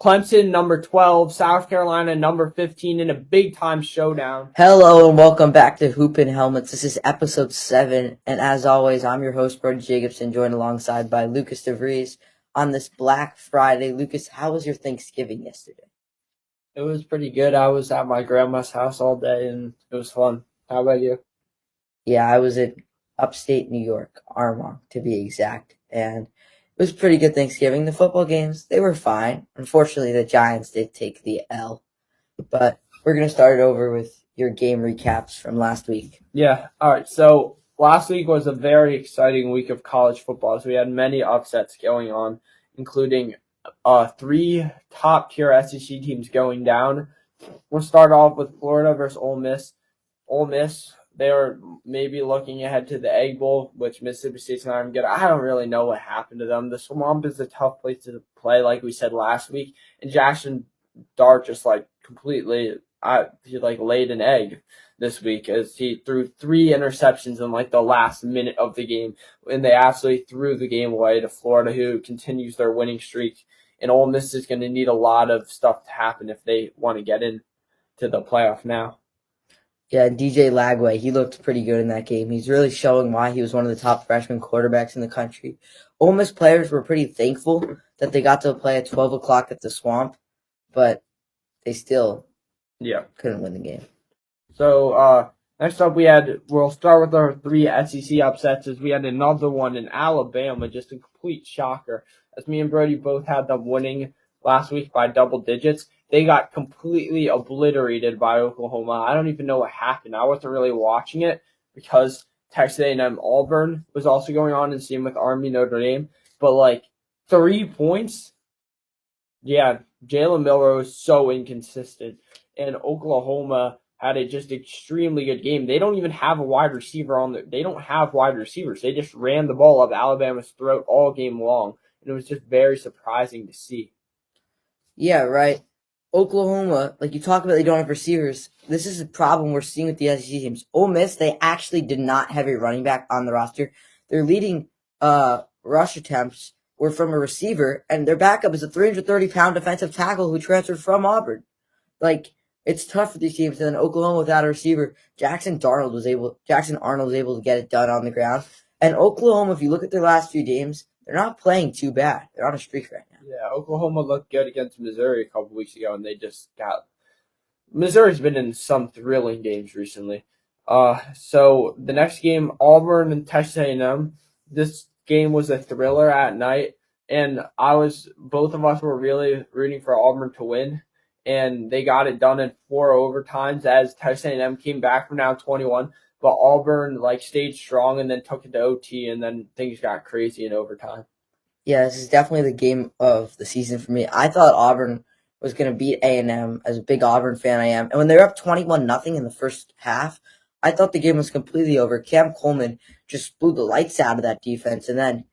Clemson, number 12, South Carolina, number 15, in a big-time showdown. Hello and welcome back to Hoop and Helmets. This is episode 7, and as always, I'm your host, Brody Jacobson, joined alongside by Lucas DeVries on this Black Friday. Lucas, how was your Thanksgiving yesterday? It was pretty good. I was at my grandma's house all day, and it was fun. How about you? Yeah, I was in upstate New York, Armonk to be exact, and it was a pretty good Thanksgiving. The football games, they were fine. Unfortunately, the Giants did take the L, but we're going to start over with your game recaps from last week. Yeah, all right. So last week was a very exciting week of college football. So we had many upsets going on, including 3 top-tier SEC teams going down. We'll start off with Florida versus Ole Miss. Ole Miss, they are maybe looking ahead to the Egg Bowl, which Mississippi State's not even good. I don't really know what happened to them. The Swamp is a tough place to play, like we said last week. And Jackson Dart just completely he laid an egg this week as he threw 3 interceptions in the last minute of the game, and they absolutely threw the game away to Florida, who continues their winning streak. And Ole Miss is going to need a lot of stuff to happen if they want to get into the playoff now. Yeah, DJ Lagway, he looked pretty good in that game. He's really showing why he was one of the top freshman quarterbacks in the country. Ole Miss players were pretty thankful that they got to play at 12 o'clock at the Swamp, but they still couldn't win the game. So next up we'll start with our 3 SEC upsets, as we had another one in Alabama, just a complete shocker. As me and Brody both had them winning last week by double digits, they got completely obliterated by Oklahoma. I don't even know what happened. I wasn't really watching it because Texas A&M Auburn was also going on, and same with Army Notre Dame. But 3 points, yeah, Jalen Milroe is so inconsistent, and Oklahoma had a just extremely good game. They don't even have a wide receiver they don't have wide receivers. They just ran the ball up Alabama's throat all game long, and it was just very surprising to see. Yeah, right. Oklahoma, like you talk about, they don't have receivers. This is a problem we're seeing with the SEC teams. Ole Miss, they actually did not have a running back on the roster. Their leading rush attempts were from a receiver, and their backup is a 330-pound defensive tackle who transferred from Auburn. It's tough for these teams. And then Oklahoma without a receiver, Jackson Arnold was able to get it done on the ground. And Oklahoma, if you look at their last few games, they're not playing too bad. They're on a streak right now. Yeah, Oklahoma looked good against Missouri a couple weeks ago, and they just got – Missouri's been in some thrilling games recently. So the next game, Auburn and Texas A&M. This game was a thriller at night, and both of us were really rooting for Auburn to win, and they got it done in 4 overtimes as Texas A&M came back from down 21. But Auburn stayed strong and then took it to OT, and then things got crazy in overtime. Yeah, this is definitely the game of the season for me. I thought Auburn was going to beat A&M. As a big Auburn fan I am. And when they were up 21-0 in the first half, I thought the game was completely over. Cam Coleman just blew the lights out of that defense, and then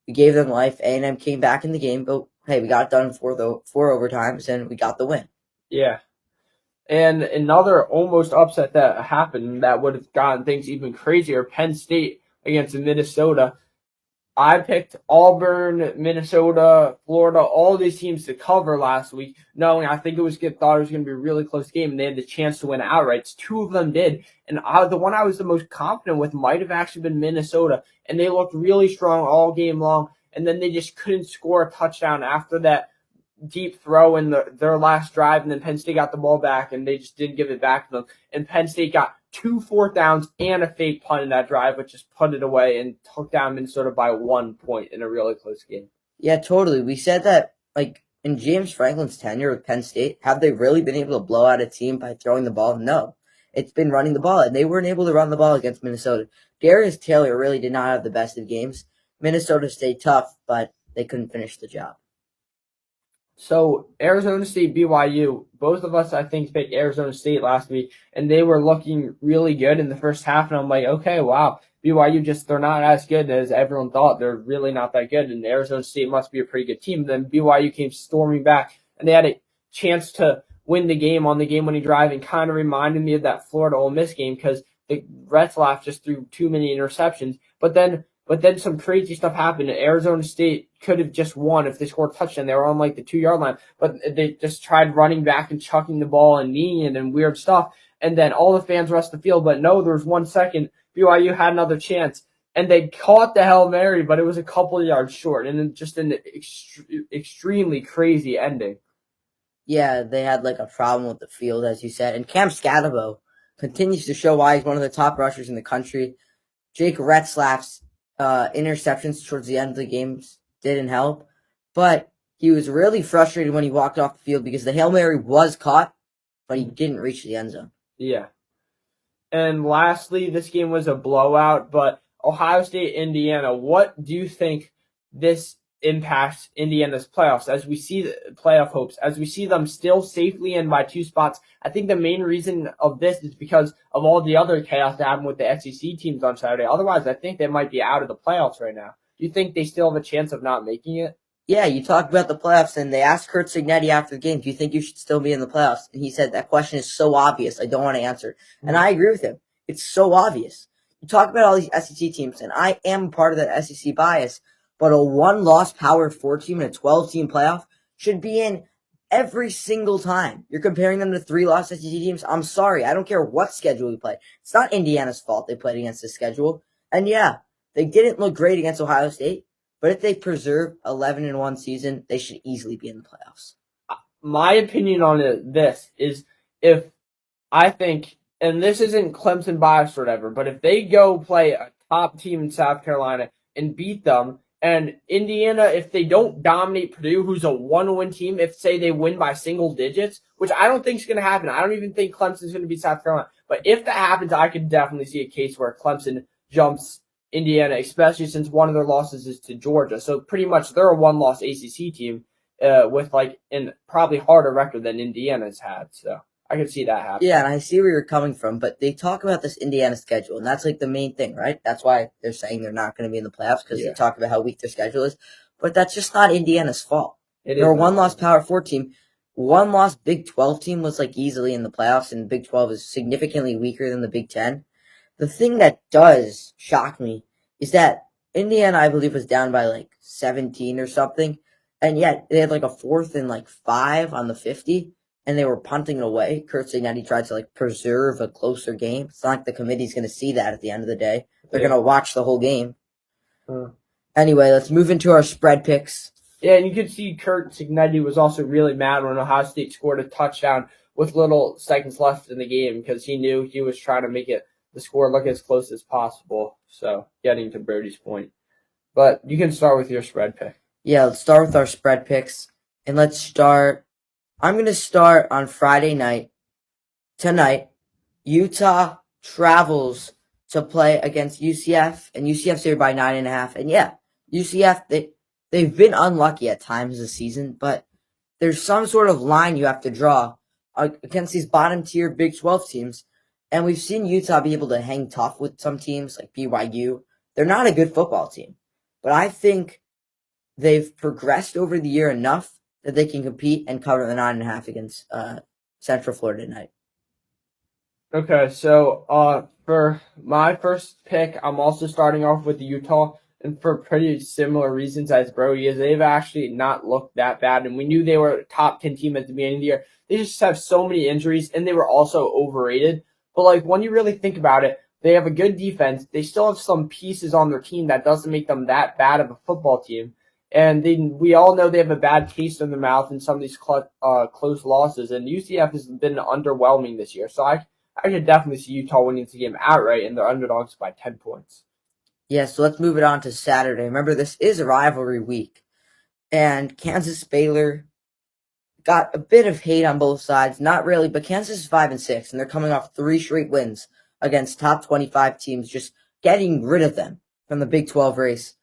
we gave them life. A&M came back in the game, but hey, we got it done in 4 overtimes, and we got the win. Yeah. And another almost upset that happened that would have gotten things even crazier, Penn State against Minnesota. I picked Auburn, Minnesota, Florida, all these teams to cover last week, knowing I thought it was going to be a really close game, and they had the chance to win outright. 2 of them did, and the one I was the most confident with might have actually been Minnesota, and they looked really strong all game long, and then they just couldn't score a touchdown after that deep throw in their last drive, and then Penn State got the ball back, and they just didn't give it back to them. And Penn State got 2 fourth downs and a fake punt in that drive, which just put it away and took down Minnesota by 1 point in a really close game. Yeah, totally. We said that, in James Franklin's tenure with Penn State, have they really been able to blow out a team by throwing the ball? No. It's been running the ball, and they weren't able to run the ball against Minnesota. Darius Taylor really did not have the best of games. Minnesota stayed tough, but they couldn't finish the job. So Arizona State, BYU, both of us, I think, picked Arizona State last week, and they were looking really good in the first half, and I'm like, okay, wow, BYU they're not as good as everyone thought. They're really not that good, and Arizona State must be a pretty good team. Then BYU came storming back, and they had a chance to win the game on the game-winning drive, and kind of reminded me of that Florida Ole Miss game because the Retzlaff just threw too many interceptions. But then But then some crazy stuff happened. Arizona State could have just won if they scored a touchdown. They were on like the 2 yard line, but they just tried running back and chucking the ball and kneeing it and weird stuff. And then all the fans rushed the field. But no, there was 1 second. BYU had another chance, and they caught the Hail Mary, but it was a couple of yards short, and just an extremely crazy ending. Yeah, they had like a problem with the field, as you said. And Cam Scatabo continues to show why he's one of the top rushers in the country. Jake Retzlaff's interceptions towards the end of the games didn't help, but he was really frustrated when he walked off the field because the Hail Mary was caught, but he didn't reach the end zone. Yeah. And lastly, this game was a blowout, but Ohio State, Indiana, what do you think this impacts Indiana's playoffs as we see the playoff hopes, as we see them still safely in by 2 spots? I think the main reason of this is because of all the other chaos that happened with the SEC teams on Saturday. Otherwise, I think they might be out of the playoffs right now. Do you think they still have a chance of not making it? Yeah, you talked about the playoffs, and they asked Kurt Signetti after the game, do you think you should still be in the playoffs? And he said, that question is so obvious, I don't want to answer. And I agree with him. It's so obvious. You talk about all these SEC teams, and I am part of that SEC bias, but a 1-loss Power 4 team in a 12-team playoff should be in every single time. You're comparing them to 3-loss SEC teams? I'm sorry. I don't care what schedule we play. It's not Indiana's fault they played against this schedule. And yeah, they didn't look great against Ohio State. But if they preserve 11-1 season, they should easily be in the playoffs. My opinion on this is if I think, and this isn't Clemson bias or whatever, but if they go play a top team in South Carolina and beat them, and Indiana, if they don't dominate Purdue, who's a 1-win team, if say they win by single digits, which I don't think is going to happen. I don't even think Clemson's going to beat South Carolina. But if that happens, I could definitely see a case where Clemson jumps Indiana, especially since one of their losses is to Georgia. So pretty much they're a 1-loss ACC team with like an probably harder record than Indiana's had. So I could see that happen. Yeah, and I see where you're coming from, but they talk about this Indiana schedule, and that's like the main thing, right? That's why they're saying they're not going to be in the playoffs, because they talk about how weak their schedule is. But that's just not Indiana's fault. They're a 1-loss Power 4 team. 1-loss Big 12 team was like easily in the playoffs, and Big 12 is significantly weaker than the Big 10. The thing that does shock me is that Indiana, I believe, was down by like 17 or something, and yet they had like a 4th and like 5 on the 50, and they were punting it away. Kurt Signetti tried to like preserve a closer game. It's not like the committee's going to see that at the end of the day. They're going to watch the whole game. Anyway, let's move into our spread picks. Yeah, and you could see Kurt Signetti was also really mad when Ohio State scored a touchdown with little seconds left in the game because he knew he was trying to make the score look as close as possible. So, getting to Brody's point. But you can start with your spread pick. Yeah, let's start with our spread picks. And let's start. I'm going to start on Friday night. Tonight, Utah travels to play against UCF, and UCF's here by 9.5. And yeah, UCF, they've been unlucky at times this season, but there's some sort of line you have to draw against these bottom tier Big 12 teams. And we've seen Utah be able to hang tough with some teams like BYU. They're not a good football team, but I think they've progressed over the year enough that they can compete and cover the 9.5 against Central Florida tonight. Okay, so for my first pick, I'm also starting off with Utah, and for pretty similar reasons as Brody is. They've actually not looked that bad, and we knew they were a top 10 team at the beginning of the year. They just have so many injuries, and they were also overrated. But like when you really think about it, they have a good defense. They still have some pieces on their team that doesn't make them that bad of a football team. And we all know they have a bad taste in their mouth in some of these close losses. And UCF has been underwhelming this year. So I could definitely see Utah winning the game outright, and they're underdogs by 10 points. Yeah, so let's move it on to Saturday. Remember, this is a rivalry week. And Kansas-Baylor got a bit of hate on both sides. Not really, but Kansas is 5-6, and they're coming off 3 straight wins against top 25 teams, just getting rid of them from the Big 12 race.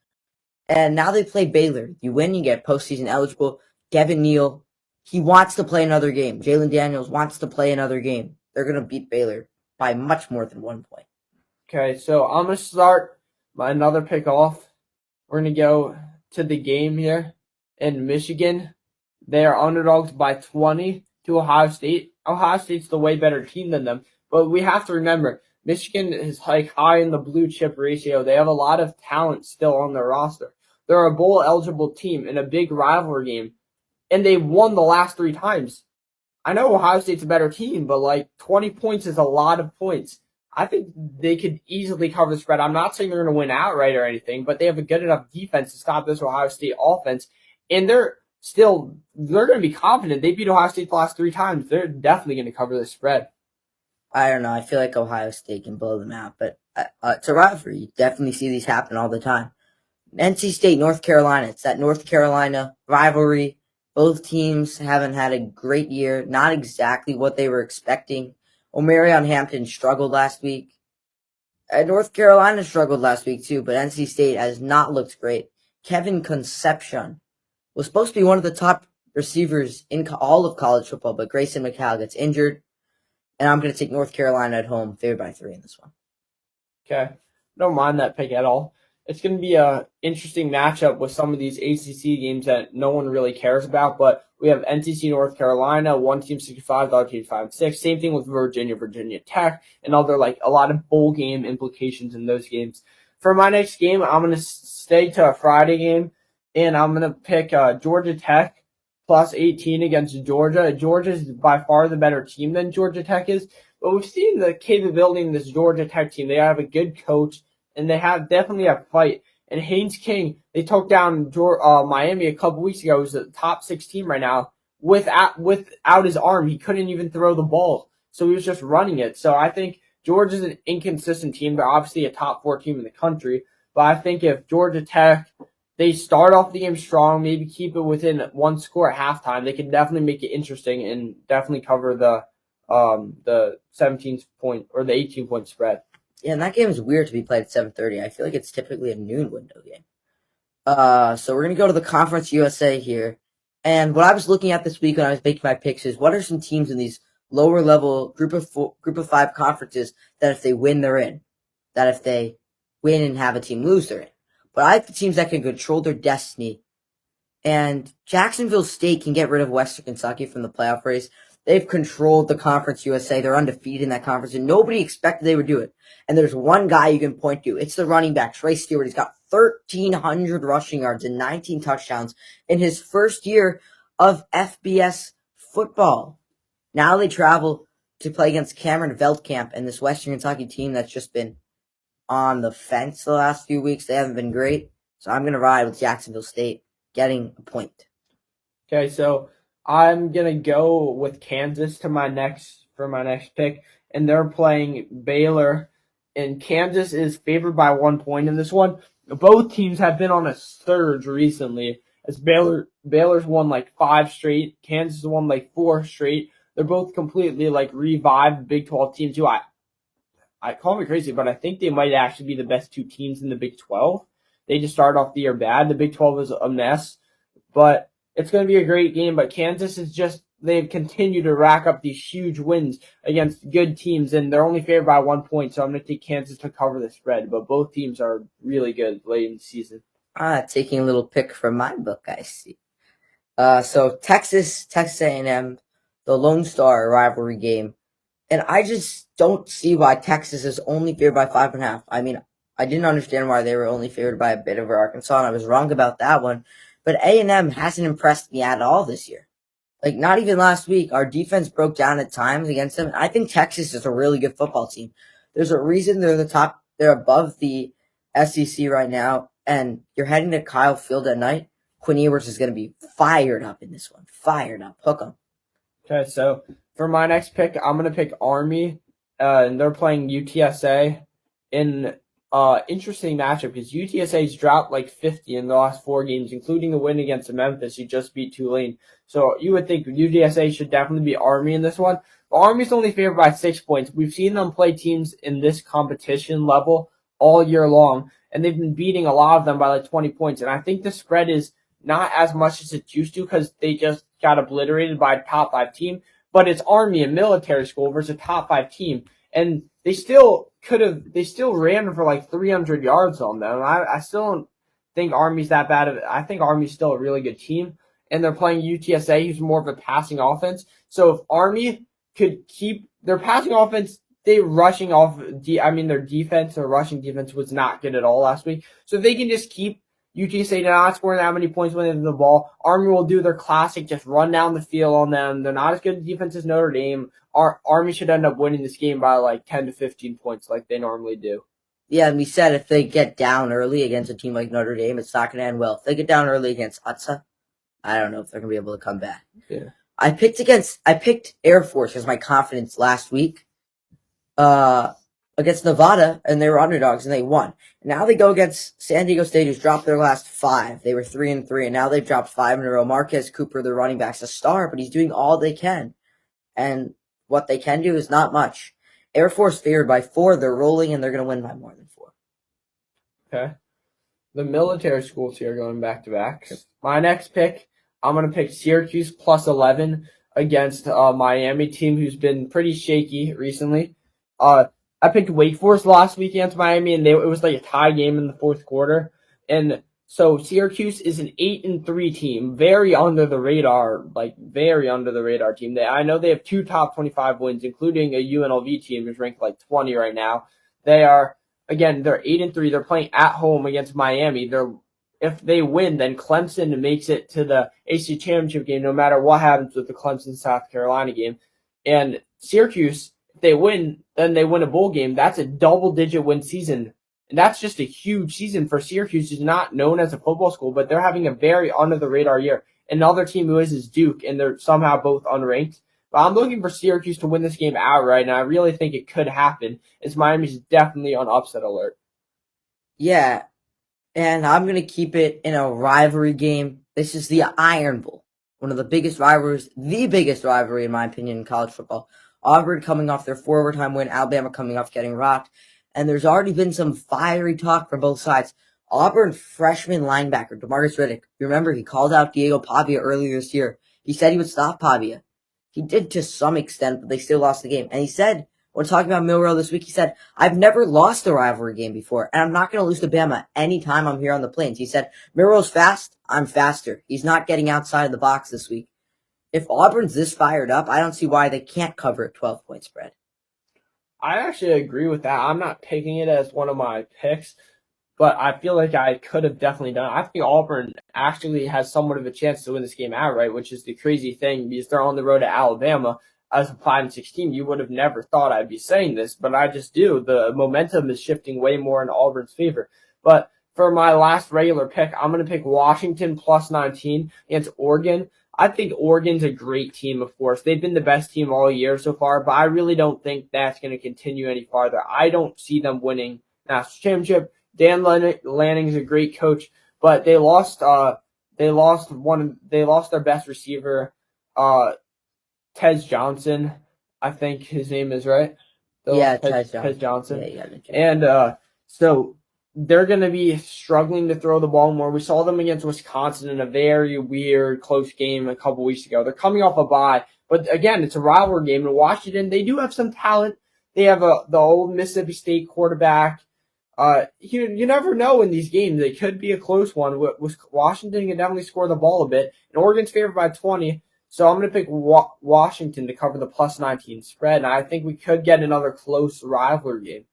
And now they play Baylor. You win, you get postseason eligible. Devin Neal, he wants to play another game. Jalen Daniels wants to play another game. They're going to beat Baylor by much more than 1 point. Okay, so I'm going to start my another pick off. We're going to go to the game here in Michigan. They are underdogs by 20 to Ohio State. Ohio State's the way better team than them. But we have to remember, Michigan is like high in the blue chip ratio. They have a lot of talent still on their roster. They're a bowl eligible team in a big rivalry game, and they won the last 3 times. I know Ohio State's a better team, but like 20 points is a lot of points. I think they could easily cover the spread. I'm not saying they're going to win outright or anything, but they have a good enough defense to stop this Ohio State offense, and they're going to be confident. They beat Ohio State the last 3 times. They're definitely going to cover the spread. I don't know. I feel like Ohio State can blow them out, but it's a rivalry. You definitely see these happen all the time. NC State, North Carolina. It's that North Carolina rivalry. Both teams haven't had a great year. Not exactly what they were expecting. Omarion Hampton struggled last week. North Carolina struggled last week too, but NC State has not looked great. Kevin Concepcion was supposed to be one of the top receivers in all of college football, but Grayson McCall gets injured. And I'm going to take North Carolina at home, favored by 3 in this one. Okay. Don't mind that pick at all. It's going to be an interesting matchup with some of these ACC games that no one really cares about, but we have NCC North Carolina, one team 65, the other team 5-6. Same thing with Virginia Tech, and other like a lot of bowl game implications in those games. For my next game, I'm going to stay to a Friday game, and I'm going to pick Georgia Tech plus 18 against Georgia. Georgia is by far the better team than Georgia Tech is, but we've seen the capability in this Georgia Tech team. They have a good coach, and they definitely have fight. And Haynes King, they took down Miami a couple weeks ago. He's a top 6 team right now. Without his arm, he couldn't even throw the ball, so he was just running it. So I think Georgia's an inconsistent team. They're obviously a top 4 team in the country, but I think if Georgia Tech, they start off the game strong, maybe keep it within 1 score at halftime, they can definitely make it interesting and definitely cover the 17 point or the 18 point spread. Yeah, and that game is weird to be played at 7:30. I feel like it's typically a noon window game. So we're gonna go to the Conference USA here, and what I was looking at this week when I was making my picks is what are some teams in these lower level group of 5 conferences that if they win they're in, that if they win and have a team lose they're in. But I like the teams that can control their destiny, and Jacksonville State can get rid of Western Kentucky from the playoff race. They've controlled the Conference USA. They're undefeated in that conference, and nobody expected they would do it. And there's one guy you can point to. It's the running back, Trey Stewart. He's got 1,300 rushing yards and 19 touchdowns in his first year of FBS football. Now they travel to play against Cameron Veldkamp and this Western Kentucky team that's just been on the fence the last few weeks. They haven't been great. So I'm going to ride with Jacksonville State getting a point. Okay, so I'm going to go with Kansas for my next pick, and they're playing Baylor, and Kansas is favored by 1 point in this one. Both teams have been on a surge recently, as Baylor's won like 5 straight, Kansas has won like 4 straight. They're both completely like revived Big 12 teams too. I call me crazy, but I think they might actually be the best 2 teams in the Big 12. They just started off the year bad. The Big 12 is a mess, but it's going to be a great game, but Kansas they've continued to rack up these huge wins against good teams, and they're only favored by 1 point, so I'm going to take Kansas to cover the spread, but both teams are really good late in the season. Taking a little pick from my book, I see. So Texas A&M, the Lone Star rivalry game, and I just don't see why Texas is only favored by 5.5. I mean, I didn't understand why they were only favored by a bit over Arkansas, and I was wrong about that one. But A&M hasn't impressed me at all this year. Like, not even last week. Our defense broke down at times against them. I think Texas is a really good football team. There's a reason they're above the SEC right now, and you're heading to Kyle Field at night. Quinn Ewers is going to be fired up in this one. Fired up. Hook 'em. Okay, so for my next pick, I'm going to pick Army, and they're playing UTSA in interesting matchup because UTSA's dropped like 50 in the last 4 games, including a win against Memphis, who just beat Tulane. So you would think UTSA should definitely be Army in this one. But Army's only favored by 6 points. We've seen them play teams in this competition level all year long, and they've been beating a lot of them by like 20 points. And I think the spread is not as much as it used to because they just got obliterated by a top 5 team. But it's Army, a military school, versus a top 5 team. And they still ran for like 300 yards on them. I still don't think Army's that bad. I think Army's still a really good team. And they're playing UTSA, who's more of a passing offense. So if Army could keep their passing offense, they rushing off. Their defense, their rushing defense was not good at all last week. So if they can just keep UTSA not scoring that many points when they have the ball, Army will do their classic, just run down the field on them. They're not as good at defense as Notre Dame. Army should end up winning this game by like 10 to 15 points, like they normally do. Yeah, and we said if they get down early against a team like Notre Dame, it's not going to end well. If they get down early against Utsa, I don't know if they're going to be able to come back. Yeah. I picked Air Force as my confidence last week against Nevada, and they were underdogs, and they won. Now they go against San Diego State, who's dropped their last 5. They were 3-3, and now they've dropped 5 in a row. Marquez Cooper, their running back's a star, but he's doing all they can. And what they can do is not much. Air Force favored by 4. They're rolling, and they're going to win by more than 4. Okay. The military schools here going back to back. My next pick, I'm going to pick Syracuse plus 11 against Miami team who's been pretty shaky recently. I picked Wake Forest last week against Miami, and it was like a tie game in the fourth quarter. And so Syracuse is an 8-3 team, very under the radar team. I know they have 2 top 25 wins, including a UNLV team who's ranked like 20 right now. They're 8-3. They're playing at home against Miami. If they win, then Clemson makes it to the AC championship game, no matter what happens with the Clemson South Carolina game. And Syracuse, if they win, then they win a bowl game. That's a double-digit win season. And that's just a huge season for Syracuse, who's not known as a football school, but they're having a very under-the-radar year. Another team who is Duke, and they're somehow both unranked. But I'm looking for Syracuse to win this game outright, and I really think it could happen, as Miami's definitely on upset alert. Yeah, and I'm going to keep it in a rivalry game. This is the Iron Bowl, one of the biggest rivalries, the biggest rivalry, in my opinion, in college football. Auburn coming off their 4-overtime win, Alabama coming off getting rocked. And there's already been some fiery talk from both sides. Auburn freshman linebacker, DeMarcus Riddick, you remember he called out Diego Pavia earlier this year. He said he would stop Pavia. He did to some extent, but they still lost the game. And he said, when talking about Milroe this week, he said, I've never lost a rivalry game before, and I'm not going to lose to Bama anytime I'm here on the Plains. He said, Milroe's fast, I'm faster. He's not getting outside of the box this week. If Auburn's this fired up, I don't see why they can't cover a 12-point spread. I actually agree with that. I'm not picking it as one of my picks, but I feel like I could have definitely done it. I think Auburn actually has somewhat of a chance to win this game outright, which is the crazy thing because they're on the road to Alabama as a 5-16. You would have never thought I'd be saying this, but I just do. The momentum is shifting way more in Auburn's favor. But for my last regular pick, I'm going to pick Washington plus 19 against Oregon. I think Oregon's a great team, of course. They've been the best team all year so far, but I really don't think that's going to continue any farther. I don't see them winning national championship. Dan Lanning's a great coach, but they lost their best receiver, Tez Johnson. I think his name is right. Tez Johnson. Yeah, and so they're going to be struggling to throw the ball more. We saw them against Wisconsin in a very weird, close game a couple weeks ago. They're coming off a bye, but again, it's a rivalry game. In Washington, they do have some talent. They have the old Mississippi State quarterback. You never know in these games. It could be a close one. Washington can definitely score the ball a bit. And Oregon's favored by 20, so I'm going to pick Washington to cover the plus 19 spread. And I think we could get another close rivalry game.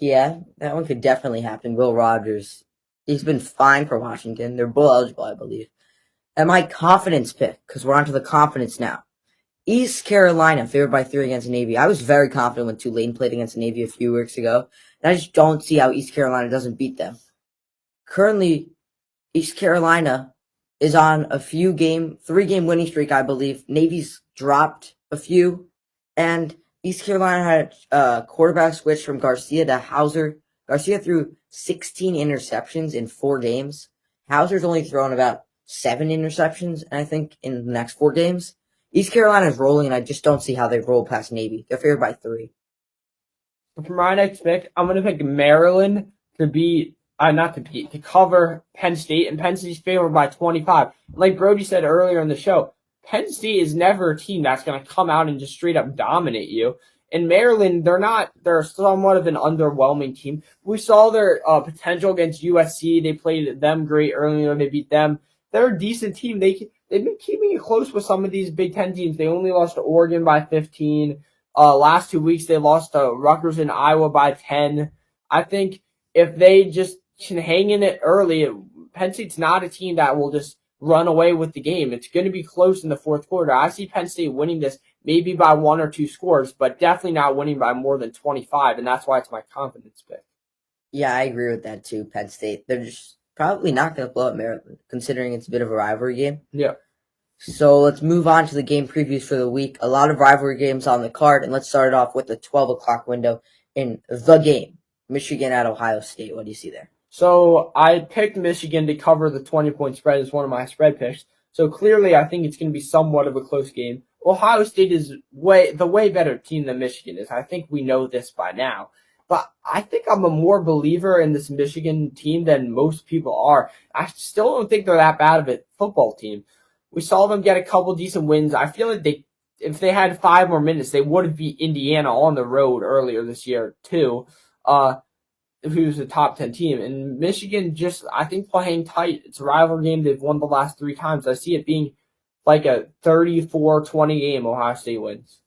Yeah, that one could definitely happen. Will Rogers, he's been fine for Washington. They're bowl eligible, I believe. And my confidence pick, because we're on to the confidence now. East Carolina, favored by 3 against Navy. I was very confident when Tulane played against Navy a few weeks ago. And I just don't see how East Carolina doesn't beat them. Currently, East Carolina is on a 3-game winning streak, I believe. Navy's dropped a few. And East Carolina had a quarterback switch from Garcia to Hauser. Garcia threw 16 interceptions in 4 games. Hauser's only thrown about 7 interceptions, I think, in the next 4 games. East Carolina's rolling, and I just don't see how they roll past Navy. They're favored by 3. For my next pick, I'm going to pick Maryland to cover Penn State, and Penn State's favored by 25. Like Brody said earlier in the show, Penn State is never a team that's going to come out and just straight up dominate you. In Maryland, they're somewhat of an underwhelming team. We saw their potential against USC. They played them great earlier. They beat them. They're a decent team. They've been keeping it close with some of these Big Ten teams. They only lost to Oregon by 15. Last 2 weeks they lost to Rutgers and Iowa by 10. I think if they just can hang in it early, Penn State's not a team that will just run away with the game. It's going to be close in the fourth quarter. I see Penn State winning this maybe by 1 or 2 scores, but definitely not winning by more than 25, and that's why it's my confidence pick. Yeah, I agree with that too. Penn State, they're just probably not going to blow up Maryland, considering it's a bit of a rivalry game. Yeah. So let's move on to the game previews for the week. A lot of rivalry games on the card, and let's start it off with the 12 o'clock window in the game. Michigan at Ohio State. What do you see there? So I picked Michigan to cover the 20-point spread as one of my spread picks. So clearly I think it's going to be somewhat of a close game. Ohio State is the way better team than Michigan is. I think we know this by now. But I think I'm a more believer in this Michigan team than most people are. I still don't think they're that bad of a football team. We saw them get a couple decent wins. I feel like if they had 5 more minutes, they would have beat Indiana on the road earlier this year too. Who's a top 10 team. And Michigan just, I think, playing tight. It's a rival game. They've won the last 3 times. I see it being like a 34-20 game. Ohio State wins.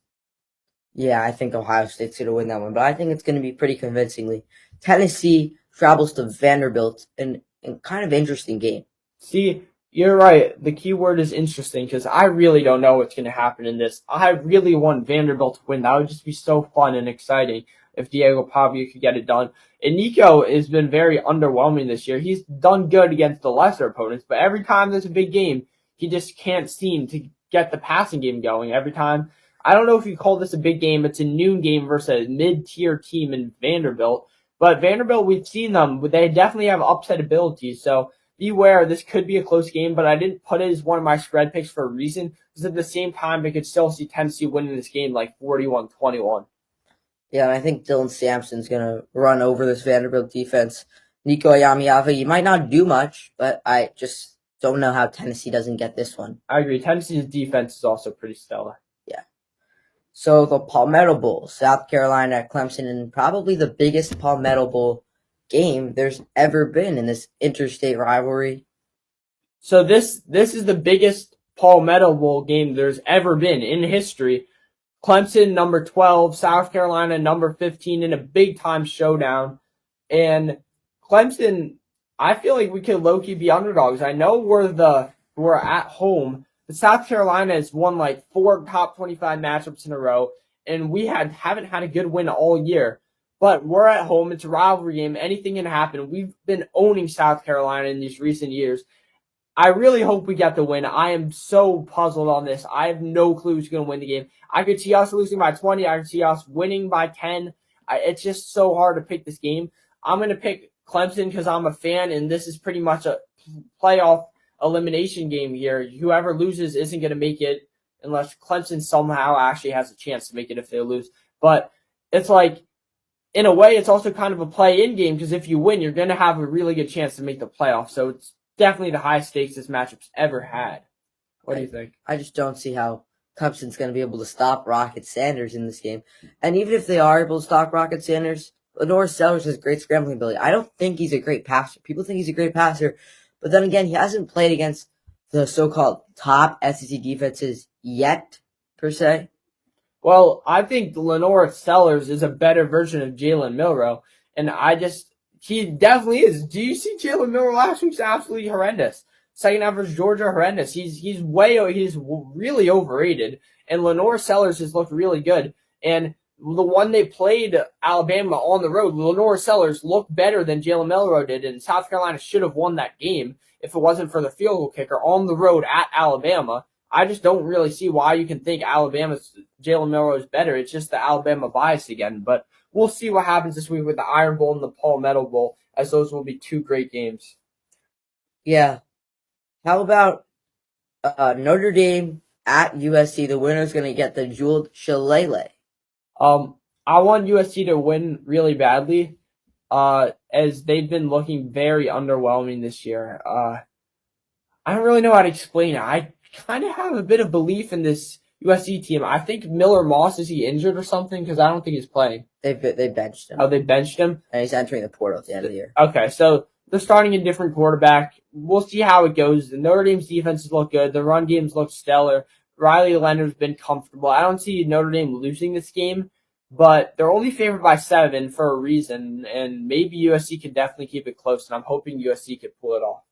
Yeah, I think Ohio State's going to win that one, but I think it's going to be pretty convincingly. Tennessee travels to Vanderbilt in kind of interesting game. See, you're right. The key word is interesting because I really don't know what's going to happen in this. I really want Vanderbilt to win. That would just be so fun and exciting if Diego Pavia could get it done. And Nico has been very underwhelming this year. He's done good against the lesser opponents, but every time there's a big game, he just can't seem to get the passing game going. Every time, I don't know if you call this a big game. It's a noon game versus a mid-tier team in Vanderbilt. But Vanderbilt, we've seen them. They definitely have upset abilities. So beware, this could be a close game, but I didn't put it as one of my spread picks for a reason. Because at the same time, I could still see Tennessee winning this game like 41-21. Yeah, and I think Dylan Sampson's going to run over this Vanderbilt defense. Nico Iamaleava, you might not do much, but I just don't know how Tennessee doesn't get this one. I agree. Tennessee's defense is also pretty stellar. Yeah. So the Palmetto Bowl, South Carolina at Clemson, and probably the biggest Palmetto Bowl game there's ever been in this interstate rivalry. So this is the biggest Palmetto Bowl game there's ever been in history. Clemson, number 12, South Carolina, number 15, in a big-time showdown. And Clemson, I feel like we could low-key be underdogs. I know we're at home, but South Carolina has won like 4 top 25 matchups in a row, and we haven't had a good win all year. But we're at home. It's a rivalry game. Anything can happen. We've been owning South Carolina in these recent years. I really hope we get the win. I am so puzzled on this. I have no clue who's going to win the game. I could see us losing by 20. I could see us winning by 10. It's just so hard to pick this game. I'm going to pick Clemson because I'm a fan, and this is pretty much a playoff elimination game here. Whoever loses isn't going to make it unless Clemson somehow actually has a chance to make it if they lose. But it's like, in a way, it's also kind of a play-in game because if you win, you're going to have a really good chance to make the playoffs. So it's definitely the highest stakes this matchup's ever had. What do you think? I just don't see how Clemson's going to be able to stop Rocket Sanders in this game. And even if they are able to stop Rocket Sanders, Lenore Sellers has great scrambling ability. I don't think he's a great passer. People think he's a great passer, but then again, he hasn't played against the so-called top SEC defenses yet, per se. Well, I think Lenore Sellers is a better version of Jalen Milroe, and he definitely is. Do you see Jalen Milroe last week's absolutely horrendous? Second half versus Georgia, horrendous. He's really overrated, and Lenore Sellers has looked really good. And the one they played Alabama on the road, Lenore Sellers looked better than Jalen Milroe did, and South Carolina should have won that game if it wasn't for the field goal kicker on the road at Alabama. I just don't really see why you can think Alabama's Jalen Milroe is better. It's just the Alabama bias again. But we'll see what happens this week with the Iron Bowl and the Palmetto Bowl, as those will be 2 great games. Yeah. How about Notre Dame at USC? The winner's going to get the jeweled shillelagh. I want USC to win really badly, as they've been looking very underwhelming this year. I don't really know how to explain it. I kind of have a bit of belief in this USC team. I think Miller Moss, is he injured or something? Because I don't think he's playing. They benched him. Oh, they benched him? And he's entering the portal at the end of the year. Okay, so they're starting a different quarterback. We'll see how it goes. The Notre Dame's defenses look good. The run games look stellar. Riley Leonard's been comfortable. I don't see Notre Dame losing this game, but they're only favored by 7 for a reason, and maybe USC can definitely keep it close, and I'm hoping USC can pull it off.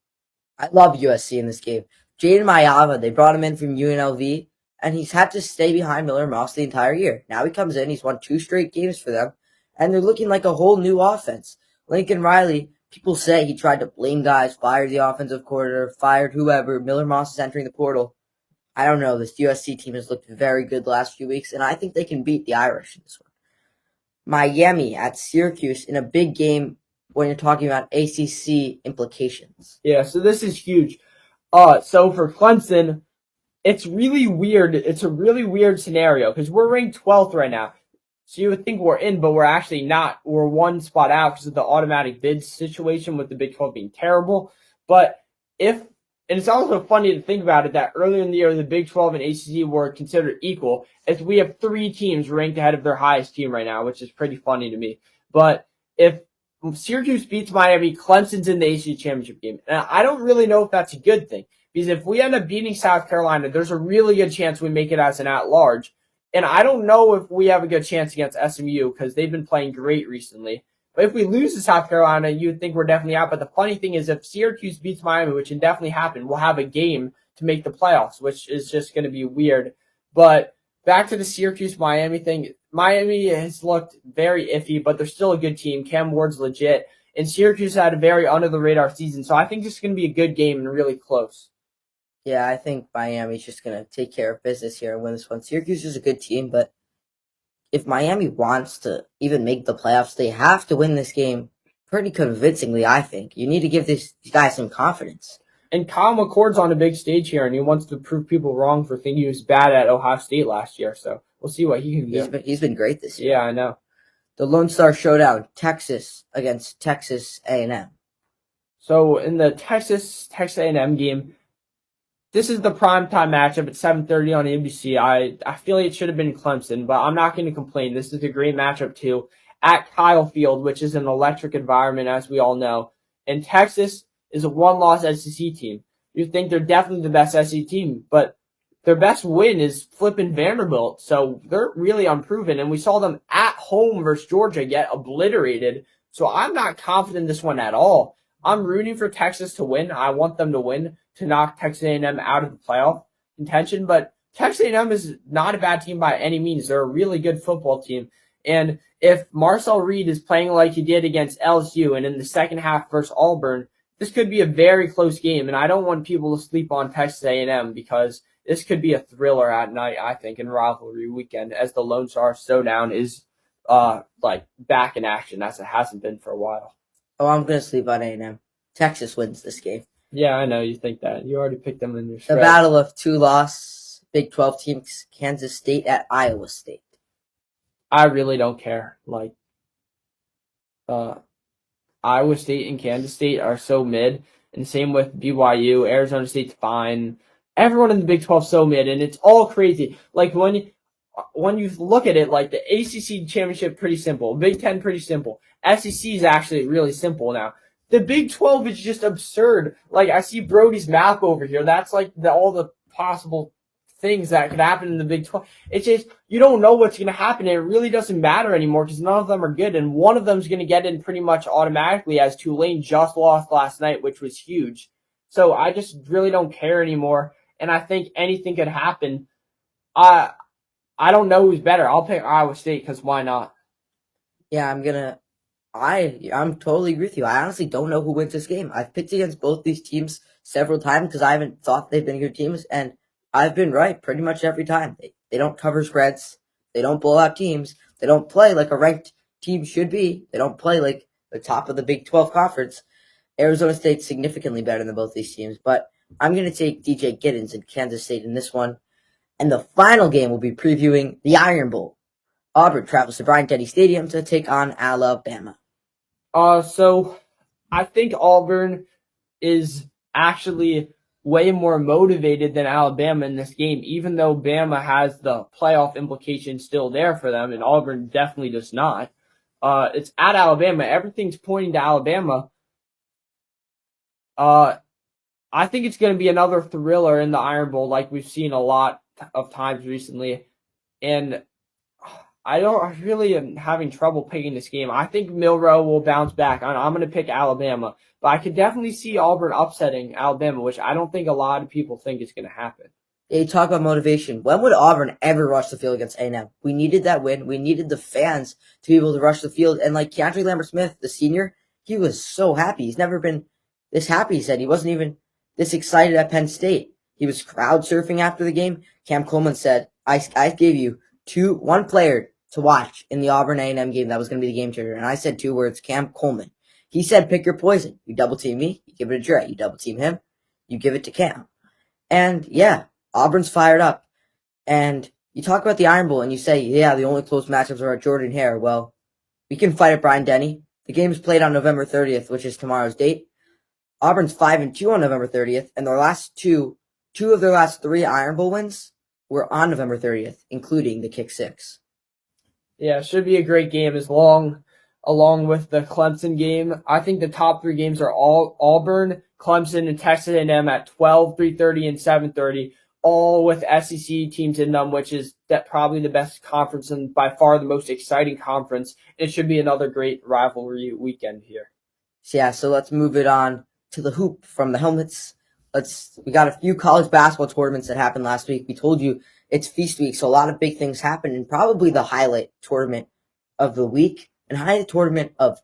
I love USC in this game. Jaden Mayava, they brought him in from UNLV, and he's had to stay behind Miller Moss the entire year. Now he comes in, he's won 2 straight games for them, and they're looking like a whole new offense. Lincoln Riley, people say he tried to blame guys, fired the offensive coordinator, fired whoever. Miller Moss is entering the portal. I don't know. This USC team has looked very good the last few weeks, and I think they can beat the Irish in this one. Miami at Syracuse in a big game when you're talking about ACC implications. Yeah, so this is huge. So for Clemson, it's really weird. It's a really weird scenario because we're ranked 12th right now. So you would think we're in, but we're actually not. We're one spot out because of the automatic bid situation with the Big 12 being terrible. But and it's also funny to think about it that earlier in the year, the Big 12 and ACC were considered equal, as we have 3 teams ranked ahead of their highest team right now, which is pretty funny to me. But if Syracuse beats Miami, Clemson's in the ACC championship game. And I don't really know if that's a good thing, because if we end up beating South Carolina, there's a really good chance we make it as an at-large. And I don't know if we have a good chance against SMU because they've been playing great recently. But if we lose to South Carolina, you would think we're definitely out. But the funny thing is, if Syracuse beats Miami, which can definitely happen, we'll have a game to make the playoffs, which is just going to be weird. But back to the Syracuse-Miami thing. Miami has looked very iffy, but they're still a good team. Cam Ward's legit. And Syracuse had a very under-the-radar season. So I think this is going to be a good game and really close. Yeah, I think Miami's just going to take care of business here and win this one. Syracuse is a good team, but if Miami wants to even make the playoffs, they have to win this game pretty convincingly, I think. You need to give these guys some confidence. And Kyle McCord's on a big stage here, and he wants to prove people wrong for thinking he was bad at Ohio State last year. So we'll see what he can do. He's been great this year. Yeah, I know. The Lone Star Showdown, Texas against Texas A&M. So in the Texas A&M game, this is the primetime matchup at 7:30 on ABC. I feel like it should have been Clemson, but I'm not going to complain. This is a great matchup too at Kyle Field, which is an electric environment, as we all know. And Texas is a one-loss SEC team. You think they're definitely the best SEC team, but their best win is flipping Vanderbilt, so they're really unproven. And we saw them at home versus Georgia get obliterated, so I'm not confident in this one at all. I'm rooting for Texas to win. I want them to win to knock Texas A&M out of the playoff contention, but Texas A&M is not a bad team by any means. They're a really good football team. And if Marcel Reed is playing like he did against LSU and in the second half versus Auburn, this could be a very close game, and I don't want people to sleep on Texas A&M because this could be a thriller at night, I think, in rivalry weekend, as the Lone Star Showdown is back in action as it hasn't been for a while. Oh, I'm going to sleep on A&M. Texas wins this game. Yeah, I know you think that. You already picked them in your spread. The battle of 2-loss Big 12 teams, Kansas State at Iowa State. I really don't care. Iowa State and Kansas State are so mid, and same with BYU. Arizona State's fine. Everyone in the Big 12 is so mid, and it's all crazy. When you look at it, the ACC championship, pretty simple. Big 10, pretty simple. SEC is actually really simple now. The Big 12 is just absurd. I see Brody's map over here. That's all the possible things that could happen in the Big 12. It's just, you don't know what's going to happen. And it really doesn't matter anymore because none of them are good. And one of them is going to get in pretty much automatically, as Tulane just lost last night, which was huge. So I just really don't care anymore. And I think anything could happen. I don't know who's better. I'll pick Iowa State because why not? Yeah, I'm totally agree with you. I honestly don't know who wins this game. I've picked against both these teams several times because I haven't thought they've been good teams, and I've been right pretty much every time. They don't cover spreads. They don't blow out teams. They don't play like a ranked team should be. They don't play like the top of the Big 12 conference. Arizona State's significantly better than both these teams, but I'm going to take DJ Giddens and Kansas State in this one. And the final game will be previewing the Iron Bowl. Auburn travels to Bryant-Denny Stadium to take on Alabama. So I think Auburn is actually way more motivated than Alabama in this game, even though Bama has the playoff implication still there for them, and Auburn definitely does not. It's at Alabama. Everything's pointing to Alabama. I think it's going to be another thriller in the Iron Bowl like we've seen a lot of times recently, and I really am having trouble picking this game. I think Milroe will bounce back. I'm going to pick Alabama, but I could definitely see Auburn upsetting Alabama, which I don't think a lot of people think is going to happen. They talk about motivation. When would Auburn ever rush the field against A&M? We needed that win. We needed the fans to be able to rush the field. And like Keandre Lambert-Smith, the senior, he was so happy. He's never been this happy, he said. He wasn't even this excited at Penn State. He was crowd surfing after the game. Cam Coleman said, I gave you one player to watch in the Auburn A&M game that was going to be the game changer. And I said 2 words, Cam Coleman. He said, pick your poison. You double team me, you give it to Dre. You double team him, you give it to Cam. And yeah, Auburn's fired up. And you talk about the Iron Bowl and you say, yeah, the only close matchups are at Jordan Hare. Well, we can fight at Bryant-Denny. The game is played on November 30th, which is tomorrow's date. Auburn's 5-2 on November 30th, and their last two of their last 3 Iron Bowl wins were on November 30th, including the kick 6. Yeah, it should be a great game along with the Clemson game. I think the top 3 games are all Auburn, Clemson, and Texas A&M at 12, 3:30, and 7:30, all with SEC teams in them, which is probably the best conference and by far the most exciting conference. It should be another great rivalry weekend here. So let's move it on to the hoop from the helmets. We got a few college basketball tournaments that happened last week. We told you it's feast week, so a lot of big things happened, and probably the highlight tournament of the week and highlight tournament of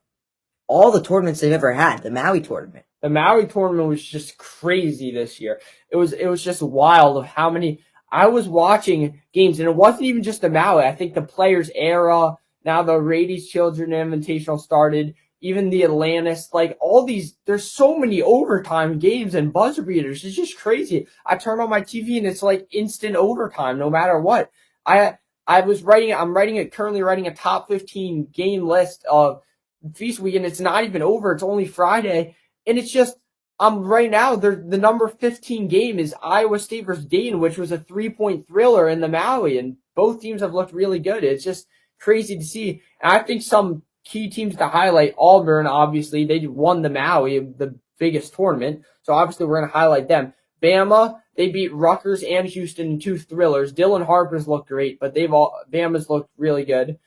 all the tournaments they've ever had, the Maui tournament. The Maui tournament was just crazy this year. It was just wild of how many. I was watching games, and it wasn't even just the Maui. I think the Players Era, now the Rady's Children Invitational started, even the Atlantis, like all these. There's so many overtime games and buzzer beaters. It's just crazy. I turn on my TV and it's like instant overtime, no matter what. I'm currently writing a top 15 game list of Feast Weekend. It's not even over. It's only Friday. And it's just, right now, the number 15 game is Iowa State versus Dayton, which was a 3-point thriller in the Maui, and both teams have looked really good. It's just crazy to see. And I think some key teams to highlight, Auburn, obviously, they won the Maui, the biggest tournament, so obviously we're going to highlight them. Bama, they beat Rutgers and Houston in 2 thrillers. Dylan Harper's looked great, but Bama's looked really good.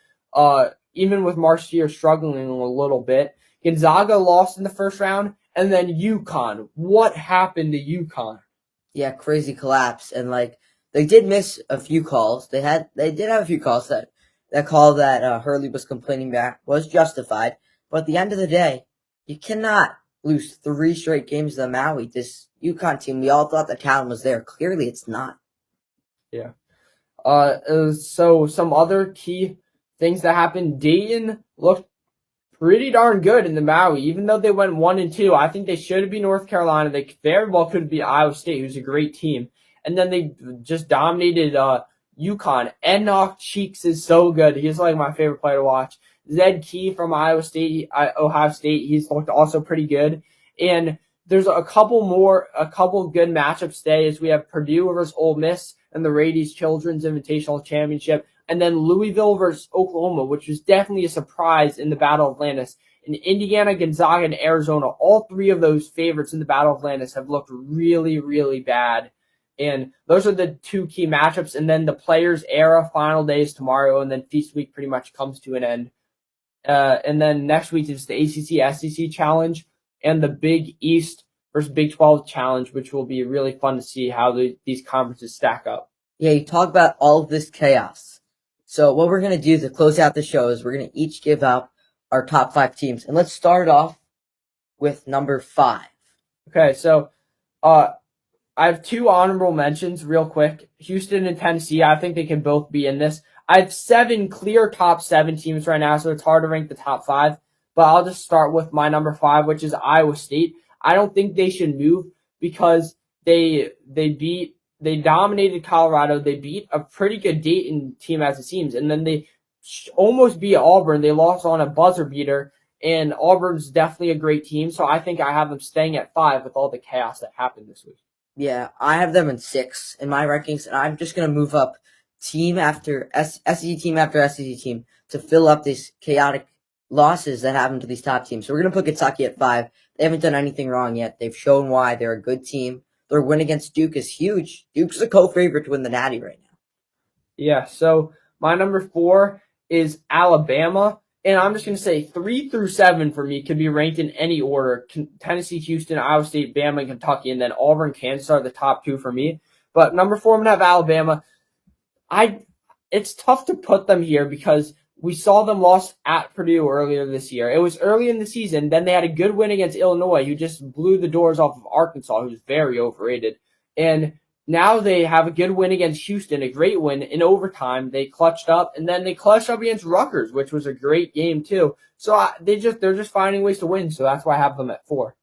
Even with Marcier struggling a little bit. Gonzaga lost in the first round. And then UConn. What happened to UConn? Yeah, crazy collapse. And they did miss a few calls. They did have a few calls that call that Hurley was complaining back was justified. But at the end of the day, you cannot lose 3 straight games to the Maui. This UConn team, we all thought the talent was there. Clearly it's not. Yeah. So some other key things that happened. Dayton looked pretty darn good in the Maui, even though they went 1-2. I think they should have been North Carolina. They very well could be Iowa State, who's a great team. And then they just dominated UConn. Enoch Cheeks is so good. He's like my favorite player to watch. Zed Key from Ohio State, he's looked also pretty good. And there's a couple good matchups today as we have Purdue versus Ole Miss and the Rady's Children's Invitational Championship. And then Louisville versus Oklahoma, which was definitely a surprise in the Battle of Atlantis. And Indiana, Gonzaga, and Arizona, all 3 of those favorites in the Battle of Atlantis have looked really, really bad. And those are the 2 key matchups. And then the Players Era final day is tomorrow, and then Feast Week pretty much comes to an end. And then next week is the ACC SEC Challenge and the Big East versus Big 12 Challenge, which will be really fun to see how these conferences stack up. Yeah, you talk about all of this chaos. So what we're going to do to close out the show is we're going to each give up our top 5 teams. And let's start off with number 5. Okay, so I have 2 honorable mentions real quick. Houston and Tennessee, I think they can both be in this. I have 7 clear top 7 teams right now, so it's hard to rank the top 5. But I'll just start with my number 5, which is Iowa State. I don't think they should move because they dominated Colorado. They beat a pretty good Dayton team as it seems. And then they almost beat Auburn. They lost on a buzzer beater. And Auburn's definitely a great team. So I think I have them staying at 5 with all the chaos that happened this week. Yeah, I have them in 6 in my rankings. And I'm just going to move up team after SEC team after SEC team to fill up these chaotic losses that happened to these top teams. So we're going to put Kentucky at 5. They haven't done anything wrong yet. They've shown why they're a good team. Their win against Duke is huge. Duke's a co-favorite to win the Natty right Yeah, so my number 4 is Alabama. And I'm just going to say 3 through 7 for me could be ranked in any order. Tennessee, Houston, Iowa State, Bama, and Kentucky. And then Auburn, Kansas are the top 2 for me. But number 4, I'm going to have Alabama. I It's tough to put them here because we saw them lost at Purdue earlier this year. It was early in the season. Then they had a good win against Illinois, who just blew the doors off of Arkansas, who's very overrated. And now they have a good win against Houston, a great win in overtime. They clutched up, and then they clutched up against Rutgers, which was a great game too. So they're just finding ways to win. So that's why I have them at 4.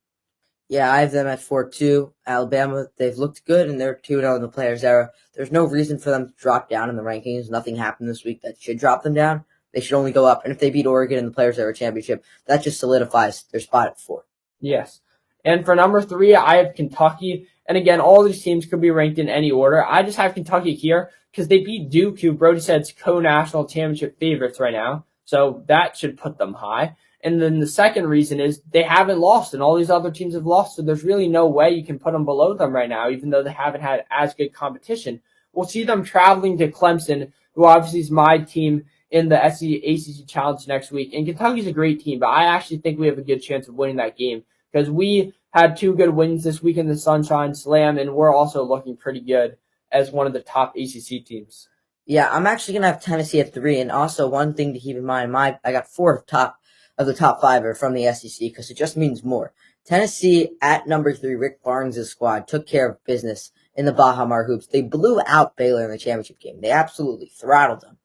Yeah, I have them at 4-2. Alabama, they've looked good, and they're 2-0 in the Players era. There's no reason for them to drop down in the rankings. Nothing happened this week that should drop them down. They should only go up. And if they beat Oregon in the Players era championship, that just solidifies their spot at 4. Yes. And for number 3, I have Kentucky. And again, all these teams could be ranked in any order. I just have Kentucky here because they beat Duke, who Brody said is co-national championship favorites right now. So that should put them high. And then the second reason is they haven't lost, and all these other teams have lost. So there's really no way you can put them below them right now, even though they haven't had as good competition. We'll see them traveling to Clemson, who obviously is my team in the ACC Challenge next week. And Kentucky's a great team, but I actually think we have a good chance of winning that game because we had 2 good wins this week in the Sunshine Slam, and we're also looking pretty good as one of the top ACC teams. Yeah, I'm actually gonna have Tennessee at 3, and also one thing to keep in mind, I got 4 of the top 5 are from the SEC because it just means more. Tennessee at number 3, Rick Barnes' squad took care of business in the Baja Mar hoops. They blew out Baylor in the championship game. They absolutely throttled them,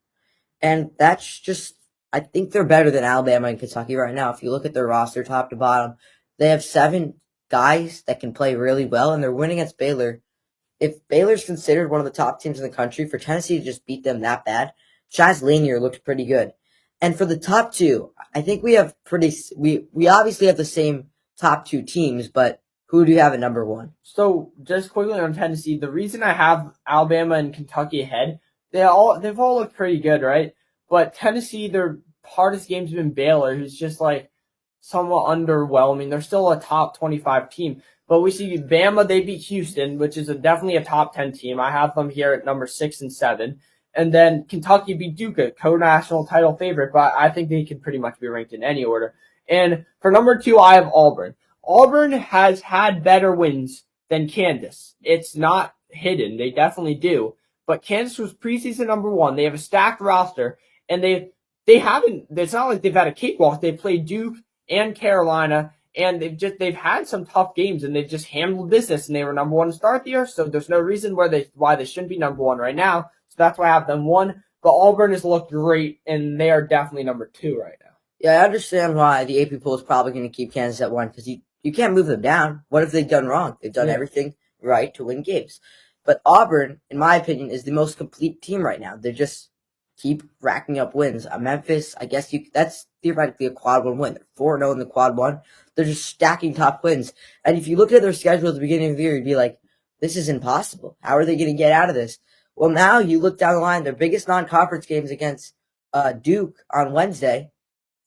and that's just I think they're better than Alabama and Kentucky right now. If you look at their roster top to bottom, they have 7 guys that can play really well, and they're winning against Baylor. If Baylor's considered one of the top teams in the country, for Tennessee to just beat them that bad, Chaz Lanier looked pretty good. And for the top 2, I think we have we obviously have the same top 2 teams, but who do you have at number 1? So just quickly on Tennessee, the reason I have Alabama and Kentucky ahead, they've all looked pretty good, right? But Tennessee, their hardest game's been Baylor, who's just like somewhat underwhelming. They're still a top 25 team. But we see Bama, they beat Houston, which is definitely a top 10 team. I have them here at number 6 and 7. And then Kentucky beat Duke, a co-national title favorite, but I think they can pretty much be ranked in any order. And for number 2, I have Auburn. Auburn has had better wins than Kansas. It's not hidden. They definitely do. But Kansas was preseason number 1. They have a stacked roster, and they haven't. It's not like they've had a cakewalk. They played Duke and Carolina, and they've had some tough games, and they've just handled business. And they were number 1 to start the year, so there's no reason why they shouldn't be number 1 right now. So that's why I have them 1. But Auburn has looked great, and they are definitely number 2 right now. Yeah, I understand why the AP poll is probably going to keep Kansas at 1 because you can't move them down. What have they done wrong? They've done everything right to win games. But Auburn, in my opinion, is the most complete team right now. They just keep racking up wins. Memphis, I guess that's theoretically a quad 1 win. They're 4-0 in the quad 1. They're just stacking top wins. And if you look at their schedule at the beginning of the year, you'd be like, this is impossible. How are they going to get out of this? Well, now you look down the line, their biggest non-conference games against Duke on Wednesday.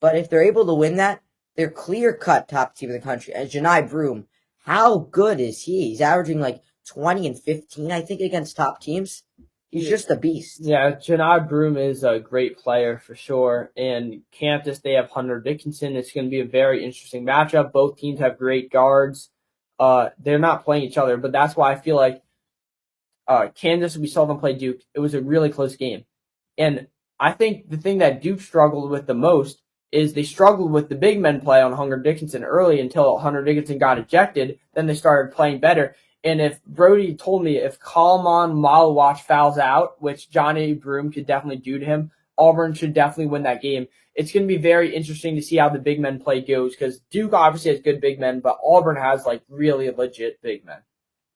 But if they're able to win that, they're clear-cut top team in the country. And Janai Broome, how good is he? He's averaging like 20 and 15, I think, against top teams. He's just a beast. Yeah, Janai Broome is a great player for sure. And Kansas, they have Hunter Dickinson. It's going to be a very interesting matchup. Both teams have great guards. They're not playing each other, but that's why I feel like Kansas, we saw them play Duke. It was a really close game. And I think the thing that Duke struggled with the most is they struggled with the big men play on Hunter Dickinson early until Hunter Dickinson got ejected. Then they started playing better. And if Brody told me if Kalaman Malawach fouls out, which Johnny Broome could definitely do to him, Auburn should definitely win that game. It's going to be very interesting to see how the big men play goes because Duke obviously has good big men, but Auburn has like really legit big men.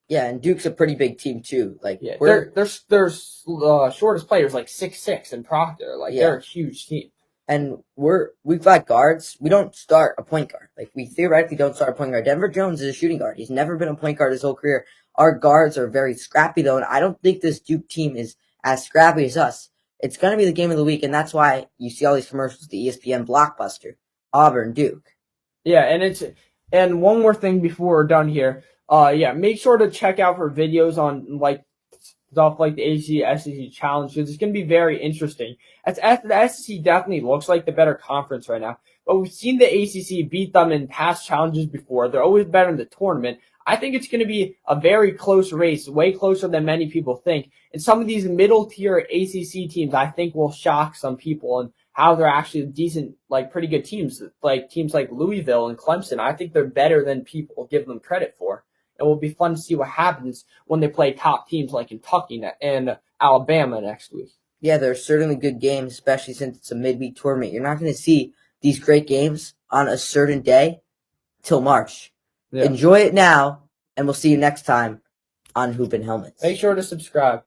Yeah, and Duke's a pretty big team too. Like yeah, their shortest players like 6'6" and Proctor. Like they're a huge team. And we've got guards. We don't start a point guard. Like we theoretically don't start a point guard. Denver Jones is a shooting guard. He's never been a point guard his whole career. Our guards are very scrappy though, and I don't think this Duke team is as scrappy as us. It's gonna be the game of the week, and that's why you see all these commercials, the ESPN blockbuster, Auburn, Duke. Yeah, and one more thing before we're done here. Make sure to check out her videos on like off like the ACC SEC challenge because it's going to be very interesting. The SEC definitely looks like the better conference right now, but we've seen the ACC beat them in past challenges before. They're always better in the tournament. I think it's going to be a very close race, way closer than many people think. And some of these middle tier ACC teams, I think, will shock some people and how they're actually decent, like pretty good teams, like teams like Louisville and Clemson. I think they're better than people give them credit for. It will be fun to see what happens when they play top teams like Kentucky and Alabama next week. Yeah, there are certainly good games, especially since it's a midweek tournament. You're not going to see these great games on a certain day till March. Yeah. Enjoy it now, and we'll see you next time on Hoop and Helmets. Make sure to subscribe.